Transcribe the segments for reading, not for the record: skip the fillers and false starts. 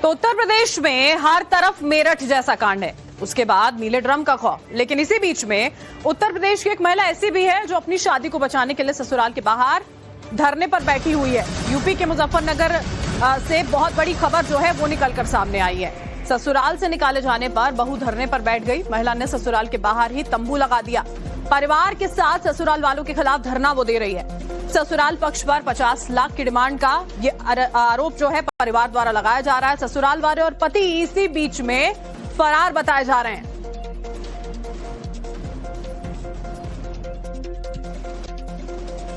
तो उत्तर प्रदेश में हर तरफ मेरठ जैसा कांड है, उसके बाद नीले ड्रम का खौफ। लेकिन इसी बीच में उत्तर प्रदेश की एक महिला ऐसी भी है जो अपनी शादी को बचाने के लिए ससुराल के बाहर धरने पर बैठी हुई है। यूपी के मुजफ्फरनगर से बहुत बड़ी खबर जो है वो निकलकर सामने आई है। ससुराल से निकाले जाने पर बहू धरने पर बैठ गई। महिला ने ससुराल के बाहर ही तंबू लगा दिया। परिवार के साथ ससुराल वालों के खिलाफ धरना वो दे रही है। ससुराल पक्ष पर 50 लाख की डिमांड का ये आरोप जो है परिवार द्वारा लगाया जा रहा है। ससुराल वाले और पति इसी बीच में फरार बताए जा रहे हैं।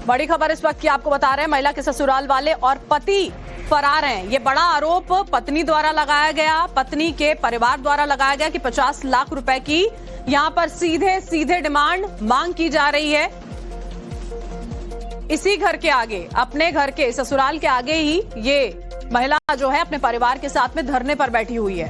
बड़ी खबर इस वक्त की आपको बता रहे हैं, महिला के ससुराल वाले और पति फरार हैं। ये बड़ा आरोप पत्नी द्वारा लगाया गया, पत्नी के परिवार द्वारा लगाया गया कि 50 लाख रुपए की यहां पर सीधे डिमांड मांग की जा रही है। इसी घर के आगे, अपने घर के ससुराल के आगे ही ये महिला जो है अपने परिवार के साथ में धरने पर बैठी हुई है।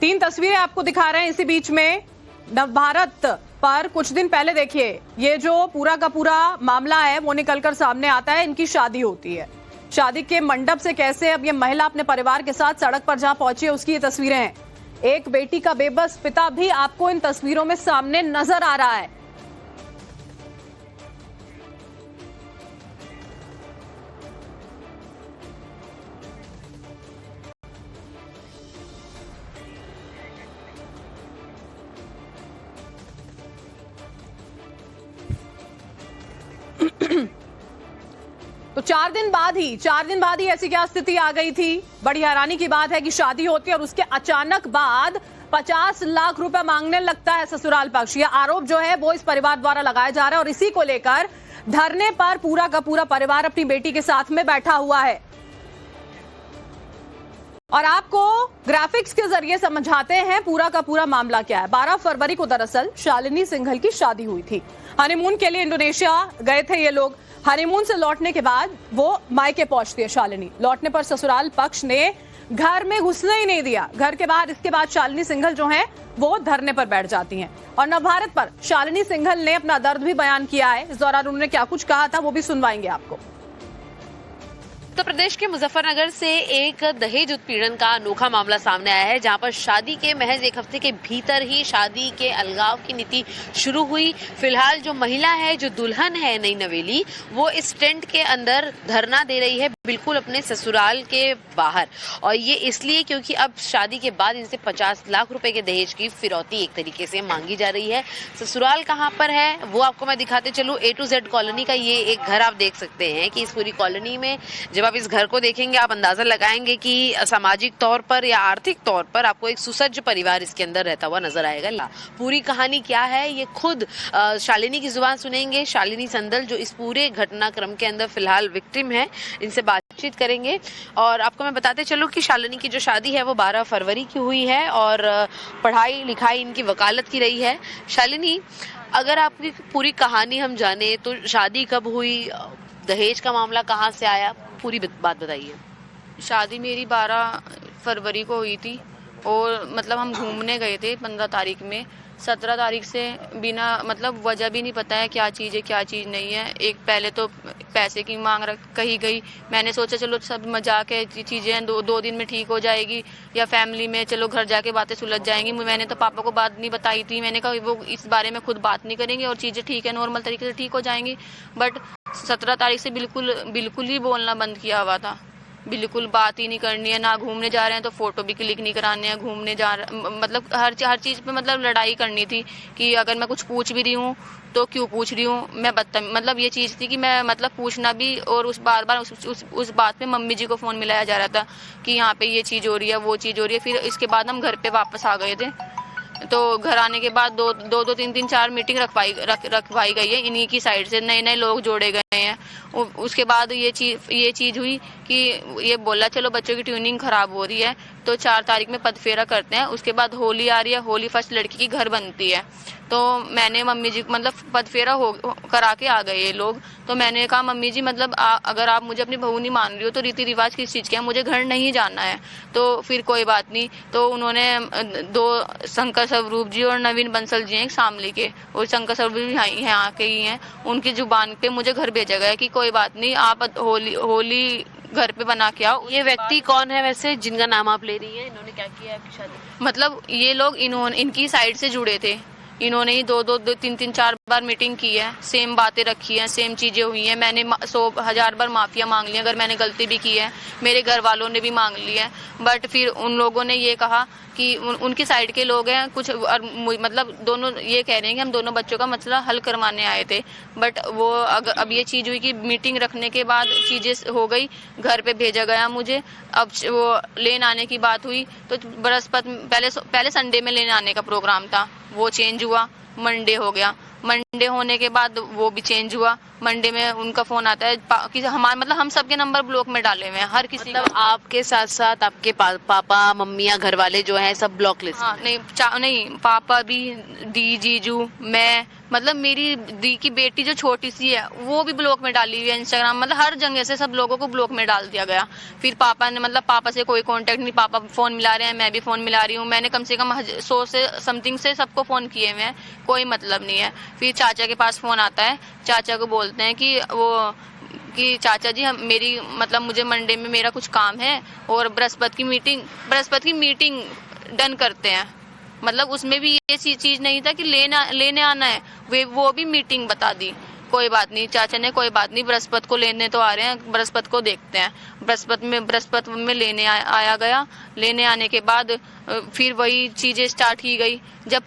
तीन तस्वीरें आपको दिखा रहे हैं। इसी बीच में नवभारत पर कुछ दिन पहले देखिए, ये जो पूरा का पूरा मामला है वो निकलकर सामने आता है। इनकी शादी होती है, शादी के मंडप से कैसे अब ये महिला अपने परिवार के साथ सड़क पर जहां पहुंची है उसकी ये तस्वीरें हैं। एक बेटी का बेबस पिता भी आपको इन तस्वीरों में सामने नजर आ रहा है। तो 4 दिन बाद ही ऐसी क्या स्थिति आ गई थी। बड़ी हैरानी की बात है कि शादी होती है और उसके अचानक बाद 50 लाख रुपए मांगने लगता है ससुराल पक्ष। यह आरोप जो है वो इस परिवार द्वारा लगाया जा रहा है और इसी को लेकर धरने पर पूरा का पूरा परिवार अपनी बेटी के साथ में बैठा हुआ है। और आपको ग्राफिक्स के जरिए समझाते हैं पूरा का पूरा मामला क्या है। 12 फरवरी को दरअसल शालिनी सिंघल की शादी हुई थी। हनीमून के लिए इंडोनेशिया गए थे ये लोग। हनीमून से लौटने के बाद वो मायके पहुंचती है शालिनी। लौटने पर ससुराल पक्ष ने घर में घुसने ही नहीं दिया। घर के बाहर इसके बाद शालिनी सिंघल जो हैं वो धरने पर बैठ जाती हैं। और नवभारत पर शालिनी सिंघल ने अपना दर्द भी बयान किया है। इस दौरान उन्होंने क्या कुछ कहा था वो भी सुनवाएंगे आपको। उत्तर प्रदेश के मुजफ्फरनगर से एक दहेज उत्पीड़न का अनोखा मामला सामने आया है, जहां पर शादी के महज एक हफ्ते के भीतर ही शादी के अलगाव की नीति शुरू हुई। फिलहाल जो महिला है, जो दुल्हन है नई नवेली, वो इस टेंट के अंदर धरना दे रही है, बिल्कुल अपने ससुराल के बाहर। और ये इसलिए क्योंकि अब शादी के बाद इनसे 50 लाख रुपए के दहेज की फिरौती एक तरीके से मांगी जा रही है। ससुराल कहाँ पर है वो आपको मैं दिखाते चलूं। A to Z कॉलोनी का ये एक घर आप देख सकते हैं कि इस पूरी कॉलोनी में जब आप इस घर को देखेंगे आप अंदाजा लगाएंगे कि सामाजिक तौर पर या आर्थिक तौर पर आपको एक सुसज्ज परिवार इसके अंदर रहता हुआ नजर आएगा। पूरी कहानी क्या है ये खुद शालिनी की जुबान सुनेंगे। शालिनी सिंघल जो इस पूरे घटनाक्रम के अंदर फिलहाल विक्टिम है, इनसे बातचीत करेंगे। और आपको मैं बताते चलूं कि शालिनी की जो शादी है वो 12 फरवरी की हुई है और पढ़ाई लिखाई इनकी वकालत की रही है। शालिनी, अगर आपकी पूरी कहानी हम जाने तो शादी कब हुई, दहेज का मामला कहाँ से आया, पूरी बात बताइए। शादी मेरी 12 फरवरी को हुई थी और मतलब हम घूमने गए थे 15 तारीख में। 17 तारीख से बिना मतलब वजह भी नहीं पता है क्या चीज़ है क्या चीज़ नहीं है। एक पहले तो पैसे की मांग कही गई। मैंने सोचा चलो सब मजाक है, चीज़ें दो दिन में ठीक हो जाएगी या फैमिली में चलो घर जाके बातें सुलझ जाएंगी। मैंने तो पापा को बात नहीं बताई थी। मैंने कहा वो इस बारे में खुद बात नहीं करेंगे और चीज़ें ठीक है, नॉर्मल तरीके से ठीक हो जाएंगी। बट 17 तारीख से बिल्कुल ही बोलना बंद किया हुआ था। बिल्कुल बात ही नहीं करनी है, ना घूमने जा रहे हैं तो फोटो भी क्लिक नहीं कराने हैं, घूमने जा मतलब हर चीज़ पे मतलब लड़ाई करनी थी कि अगर मैं कुछ पूछ भी रही हूँ तो क्यों पूछ रही हूँ मैं मतलब ये चीज़ थी कि मैं मतलब पूछना भी और उस बार उस बात पे मम्मी जी को फ़ोन मिलाया जा रहा था कि यहाँ पे ये चीज़ हो रही है वो चीज़ हो रही है। फिर इसके बाद हम घर पे वापस आ गए थे। तो घर आने के बाद दो 3 4 मीटिंग रखवाई गई है। इन्हीं की साइड से नए लोग जोड़े गए। हैं। उसके बाद ये चीज़ हुई कि ये बोला चलो बच्चों की ट्यूनिंग खराब हो रही है तो 4 तारीख में पदफेरा करते हैं। उसके बाद होली आ रही है, होली फर्स्ट लड़की की घर बनती है। तो मैंने मम्मी जी मतलब पदफेरा करा के आ गए ये लोग। तो मैंने कहा मम्मी जी मतलब अगर आप मुझे अपनी बहू नहीं मान रही हो तो रीति रिवाज किस चीज़ के हैं, मुझे घर नहीं जाना है। तो फिर कोई बात नहीं। तो उन्होंने 2 शंकर स्वरूप जी और नवीन बंसल जी हैं शामली के, और शंकर स्वरूप जी यहाँ के ही हैं। उनकी जुबान पे मुझे घर भेजा गया कि कोई बात नहीं, आप होली घर पे बना के आओ। ये व्यक्ति कौन है वैसे जिनका नाम आप ले रही हैं? इन्होंने क्या किया आपकी शादी? मतलब ये लोग इनकी साइड से जुड़े थे। इन्होंने ही 2 3 4 बार मीटिंग की है, सेम बातें रखी हैं, सेम चीज़ें हुई हैं। मैंने 100,000 बार माफिया मांग ली, अगर मैंने गलती भी की है। मेरे घर वालों ने भी मांग ली है। बट फिर उन लोगों ने ये कहा कि उनकी साइड के लोग हैं कुछ, और मतलब दोनों ये कह रहे हैं कि हम दोनों बच्चों का मसला हल करवाने आए थे। बट वो अब ये चीज़ हुई कि मीटिंग रखने के बाद चीज़ें हो गई, घर पे भेजा गया मुझे। अब वो लेन आने की बात हुई तो बृहस्पति पहले संडे में लेन आने का प्रोग्राम था, वो चेंज हुआ, मंडे हो गया। मंडे होने के बाद वो भी चेंज हुआ। मंडे में उनका फोन आता है कि हमारे मतलब हम सबके नंबर ब्लॉक में डाले हुए हैं, हर किसी मतलब आपके साथ साथ आपके पापा मम्मियाँ घर वाले जो हैं सब ब्लॉक लिस्ट? हाँ, नहीं पापा भी, दी जीजू, मैं, मतलब मेरी दी की बेटी जो छोटी सी है वो भी ब्लॉक में डाली हुई है। इंस्टाग्राम मतलब हर जगह से सब लोगों को ब्लॉक में डाल दिया गया। फिर पापा ने मतलब पापा से कोई कांटेक्ट नहीं, पापा फोन मिला रहे हैं, मैं भी फोन मिला रही हूँ। मैंने कम से कम 100 से समथिंग से सबको फोन किए हुए हैं, कोई मतलब नहीं है। फिर चाचा के पास फोन आता है, चाचा को बोलते हैं कि चाचा जी मेरी मतलब मुझे मंडे में मेरा कुछ काम है और बृहस्पति की मीटिंग डन करते हैं। मतलब उसमें भी ये चीज नहीं था कि लेने आना है, वो भी मीटिंग बता दी। कोई बात नहीं, चाचा ने कोई बात नहीं, बृहस्पति को लेने तो आ रहे हैं, बृहस्पति को देखते हैं। बृहस्पति में लेने आया गया। लेने आने के बाद फिर वही चीजें स्टार्ट की गई। जब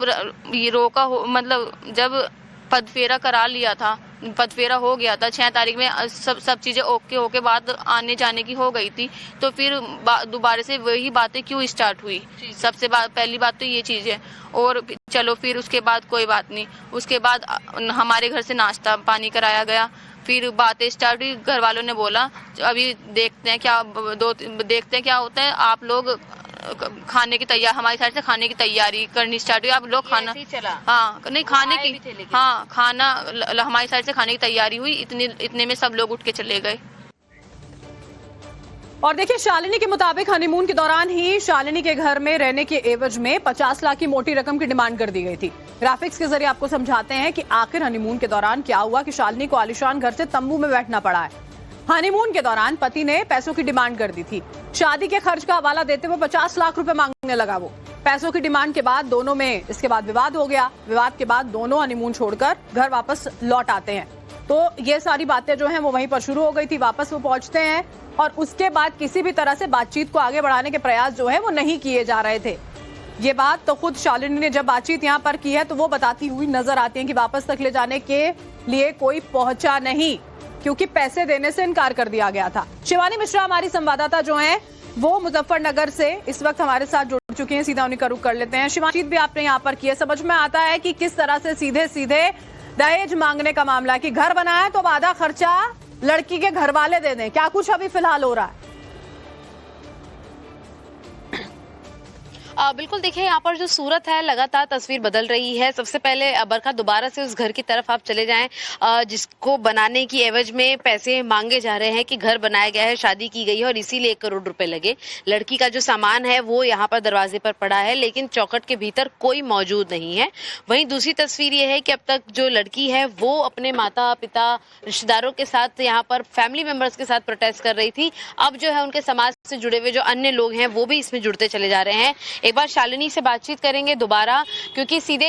मतलब जब पदफेरा करा लिया था, पदफेरा हो गया था 6 तारीख में, सब चीजें ओके होके बाद आने जाने की हो गई थी। तो फिर दोबारा से वही बातें क्यों स्टार्ट हुई? सबसे पहली बात तो ये चीज है। और चलो फिर उसके बाद कोई बात नहीं, उसके बाद हमारे घर से नाश्ता पानी कराया गया। फिर बातें स्टार्ट हुई। घर वालों ने बोला अभी देखते हैं क्या होता है। आप लोग खाने की तैयारी, हमारी साइड से खाने की तैयारी करनी स्टार्ट हुई। आप लोग खाना चला? हाँ, नहीं खाने की, हाँ खाना हमारी साइड से खाने की तैयारी हुई। इतने में सब लोग उठ के चले गए। और देखिए, शालिनी के मुताबिक हनीमून के दौरान ही शालिनी के घर में रहने के एवज में 50 लाख की मोटी रकम की डिमांड कर दी गई थी। ग्राफिक्स के जरिए आपको समझाते हैं कि आखिर हनीमून के दौरान क्या हुआ कि शालिनी को आलीशान घर से तंबू में बैठना पड़ा है। हनीमून के दौरान पति ने पैसों की डिमांड कर दी थी। शादी के खर्च का हवाला देते हुए 50 लाख रुपए मांगने लगा वो। पैसों की डिमांड के बाद दोनों में इसके बाद विवाद हो गया। विवाद के बाद दोनों हनीमून छोड़कर घर वापस लौट आते हैं। तो ये सारी बातें जो हैं वो वहीं पर शुरू हो गई थी। वापस वो पहुंचते हैं और उसके बाद किसी भी तरह से बातचीत को आगे बढ़ाने के प्रयास जो है वो नहीं किए जा रहे थे। ये बात तो खुद शालिनी ने जब बातचीत यहाँ पर की है तो वो बताती हुई नजर आती है कि वापस तक ले जाने के लिए कोई पहुंचा नहीं, क्योंकि पैसे देने से इनकार कर दिया गया था। शिवानी मिश्रा हमारी संवाददाता जो हैं वो मुजफ्फरनगर से इस वक्त हमारे साथ जुड़ चुकी हैं। सीधा उन्हीं का रुख कर लेते हैं। शिवानी भी आपने यहाँ पर की है, समझ में आता है कि किस तरह से सीधे सीधे दहेज मांगने का मामला कि घर बनाया तो आधा खर्चा लड़की के घर वाले दे दें, क्या कुछ अभी फिलहाल हो रहा है? बिल्कुल, देखिए यहाँ पर जो सूरत है लगातार तस्वीर बदल रही है। सबसे पहले बरखा दोबारा से उस घर की तरफ आप चले जाएं जिसको बनाने की एवज में पैसे मांगे जा रहे हैं कि घर बनाया गया है, शादी की गई है और इसीलिए 1 करोड़ रुपए लगे। लड़की का जो सामान है वो यहाँ पर दरवाजे पर पड़ा है, लेकिन चौखट के भीतर कोई मौजूद नहीं है। वहीं दूसरी तस्वीर ये है कि अब तक जो लड़की है वो अपने माता पिता रिश्तेदारों के साथ यहाँ पर फैमिली मेंबर्स के साथ प्रोटेस्ट कर रही थी। अब जो है उनके समाज से जुड़े हुए जो अन्य लोग हैं वो भी इसमें जुड़ते चले जा रहे हैं। एक बार शालिनी से बातचीत करेंगे दोबारा, क्योंकि सीधे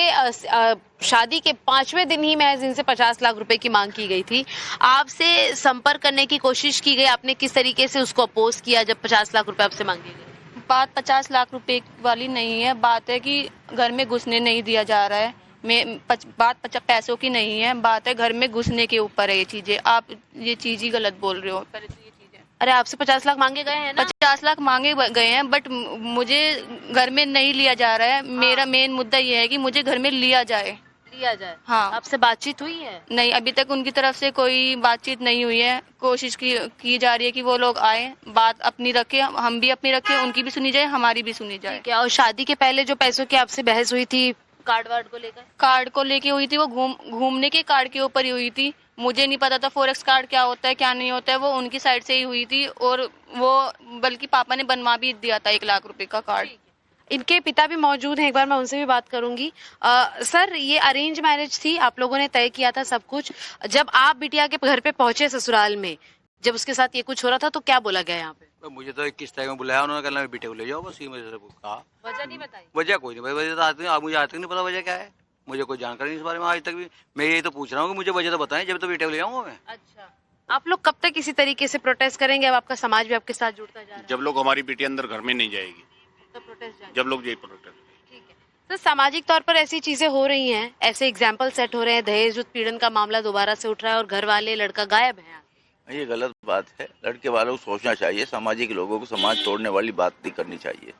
शादी के 5वें दिन ही महज इनसे 50 लाख रुपए की मांग की गई थी। आपसे संपर्क करने की कोशिश की गई, आपने किस तरीके से उसको अपोज किया जब 50 लाख रुपए आपसे मांगे गए? बात 50 लाख रुपए वाली नहीं है, बात है कि घर में घुसने नहीं दिया जा रहा है। बात पैसों की नहीं है, बात है घर में घुसने के ऊपर है। ये चीजें आप ये चीज ही गलत बोल रहे हो। अरे आपसे 50 लाख मांगे गए हैं ना? 50 लाख मांगे गए हैं, बट मुझे घर में नहीं लिया जा रहा है। मेरा मेन मुद्दा ये है कि मुझे घर में लिया जाए। दिया जाए। हाँ। आपसे बातचीत हुई है? नहीं, अभी तक उनकी तरफ से कोई बातचीत नहीं हुई है। कोशिश की जा रही है कि वो लोग आए, बात अपनी रखें, हम भी अपनी रखें, उनकी भी सुनी जाए, हमारी भी सुनी जाए। क्या और शादी के पहले जो पैसों की आपसे बहस हुई थी कार्ड वार्ड को लेकर? कार्ड को लेके हुई थी, वो घूमने के कार्ड के ऊपर ही हुई थी। मुझे नहीं पता था फॉरेक्स कार्ड क्या होता है क्या नहीं होता है, वो उनकी साइड से ही हुई थी। और वो बल्कि पापा ने बनवा भी दिया था 1 लाख रुपए का कार्ड। इनके पिता भी मौजूद हैं, एक बार मैं उनसे भी बात करूंगी। सर, ये अरेंज मैरिज थी, आप लोगों ने तय किया था सब कुछ। जब आप बिटिया के घर पे पहुंचे ससुराल में, जब उसके साथ ये कुछ हो रहा था, तो क्या बोला गया यहाँ पे? तो मुझे तो 21 तारीख में बुलाया उन्होंने, कहना मैं बेटे को ले जाओ, बस ये मुझे कहा। वजह नहीं बताई? वजह कोई नहीं भाई, वजह तो आज मुझे आज तक नहीं पता वजह क्या है। मुझे कोई जानकारी नहीं इस बारे में आज तक भी। मैं यही तो पूछ रहा हूँ कि मुझे वजह तो बताएं, जब तो बेटे को ले जाऊंगा मैं। अच्छा, आप लोग कब तक इसी तरीके से प्रोटेस्ट करेंगे? अब आपका समाज भी आपके साथ जुड़ता जा रहा है। जब लोग हमारी बेटी अंदर घर में नहीं जाएगी, तो प्रोटेस्ट जारी। जब लोग यही प्रोटेस्ट। ठीक है। तो सामाजिक तौर पर ऐसी चीजें हो रही हैं, ऐसे एग्जाम्पल सेट हो रहे हैं, दहेज उत्पीड़न का मामला दोबारा से उठ रहा है और घर वाले लड़का गायब है। ये गलत बात है। लड़के वालों को सोचना चाहिए, सामाजिक लोगों को समाज तोड़ने वाली बात नहीं करनी चाहिए।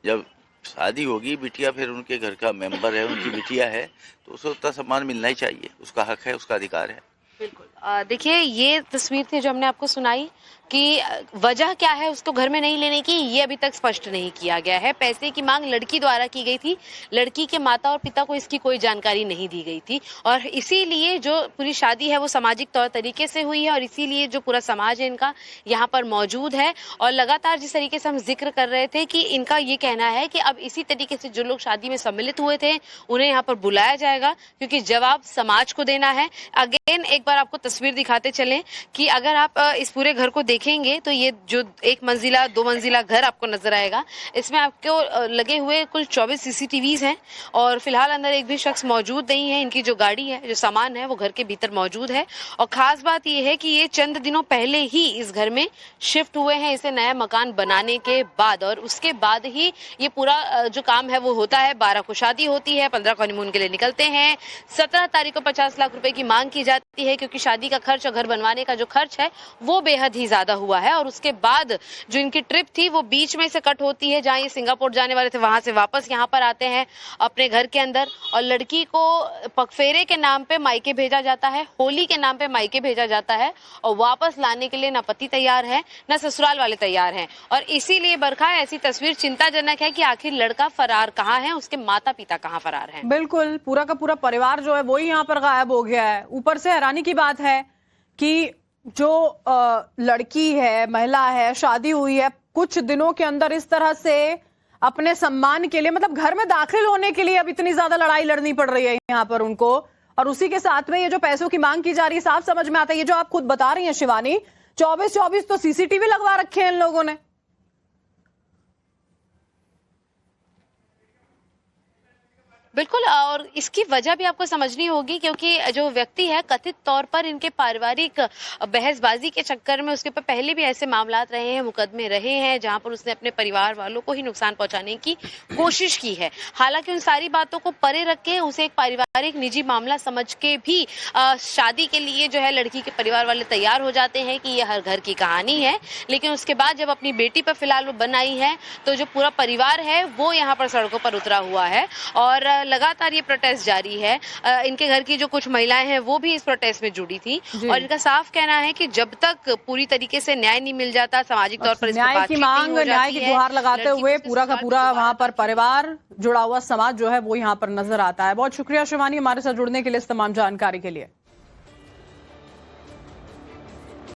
जब शादी होगी, बिटिया फिर उनके घर का मेंबर है, उनकी बिटिया है, तो उसे उतना सम्मान मिलना ही चाहिए। उसका हक है, उसका अधिकार है। बिल्कुल। देखिए, ये तस्वीर थी जो हमने आपको सुनाई कि वजह क्या है उसको घर में नहीं लेने की, ये अभी तक स्पष्ट नहीं किया गया है। पैसे की मांग लड़की द्वारा की गई थी, लड़की के माता और पिता को इसकी कोई जानकारी नहीं दी गई थी, और इसीलिए जो पूरी शादी है वो सामाजिक तौर तरीके से हुई है, और इसीलिए जो पूरा समाज है इनका यहाँ पर मौजूद है। और लगातार जिस तरीके से हम जिक्र कर रहे थे कि इनका ये कहना है कि अब इसी तरीके से जो लोग शादी में सम्मिलित हुए थे उन्हें यहाँ पर बुलाया जाएगा, क्योंकि जवाब समाज को देना है। अगेन एक बार आपको तस्वीर दिखाते चलें कि अगर आप इस पूरे घर को देखेंगे तो ये जो 1 मंजिला 2 मंजिला घर आपको नजर आएगा, इसमें आपको लगे हुए कुल 24 सीसीटीवीज हैं, और फिलहाल अंदर एक भी शख्स मौजूद नहीं है। इनकी जो गाड़ी है, जो सामान है, वो घर के भीतर मौजूद है। और खास बात ये है कि ये चंद दिनों पहले ही इस घर में शिफ्ट हुए हैं, इसे नया मकान बनाने के बाद, और उसके बाद ही ये पूरा जो काम है वो होता है। 12 को शादी होती है, 15 को हनीमून के लिए निकलते हैं, 17 तारीख को 50 लाख रुपए की मांग की जाती है, क्योंकि शादी का खर्च और घर बनवाने का जो खर्च है वो बेहद ही ज्यादा हुआ है। और उसके बाद जो इनकी ट्रिप थी वो बीच में से कट होती है, जहां ये सिंगापुर जाने वाले थे वहां से वापस यहाँ पर आते हैं अपने घर के अंदर, और लड़की को पगफेरे के नाम पे मायके भेजा जाता है, होली के नाम पे मायके भेजा जाता है, और वापस लाने के लिए ना पति तैयार है ना ससुराल वाले तैयार हैं। और इसीलिए बरखा, ऐसी तस्वीर चिंताजनक है कि आखिर लड़का फरार कहाँ है, उसके माता पिता कहाँ फरार हैं। बिल्कुल, पूरा का पूरा परिवार जो है वो ही यहाँ पर गायब हो गया है। ऊपर से हैरानी की बात है कि जो लड़की है, महिला है, शादी हुई है, कुछ दिनों के अंदर इस तरह से अपने सम्मान के लिए, मतलब घर में दाखिल होने के लिए अब इतनी ज्यादा लड़ाई लड़नी पड़ रही है यहाँ पर उनको, और उसी के साथ में ये जो पैसों की मांग की जा रही है, साफ समझ में आता है। ये जो आप खुद बता रही हैं शिवानी, 24 तो सीसीटीवी लगवा रखे हैं इन लोगों ने। बिल्कुल, और इसकी वजह भी आपको समझनी होगी, क्योंकि जो व्यक्ति है कथित तौर पर इनके पारिवारिक बहसबाजी के चक्कर में उसके ऊपर पहले भी ऐसे मामलात रहे हैं, मुकदमे रहे हैं, जहां पर उसने अपने परिवार वालों को ही नुकसान पहुंचाने की कोशिश की है। हालांकि उन सारी बातों को परे रख के उसे एक पारिवारिक निजी मामला समझ के भी शादी के लिए जो है लड़की के परिवार वाले तैयार हो जाते हैं कि ये हर घर की कहानी है। लेकिन उसके बाद जब अपनी बेटी पर फिलहाल वो बनाई है, तो जो पूरा परिवार है वो यहाँ पर सड़कों पर उतरा हुआ है, और लगातार ये प्रोटेस्ट जारी है। इनके घर की जो कुछ महिलाएं हैं वो भी इस प्रोटेस्ट में जुड़ी थी, और इनका साफ कहना है कि जब तक पूरी तरीके से न्याय नहीं मिल जाता, सामाजिक तौर पर न्याय की मांग, न्याय की गुहार लगाते हुए पूरा का पूरा वहां पर परिवार, जुड़ा हुआ समाज जो है वो यहाँ पर नजर आता है। बहुत शुक्रिया शिवानी, हमारे साथ जुड़ने के लिए, इस तमाम जानकारी के लिए।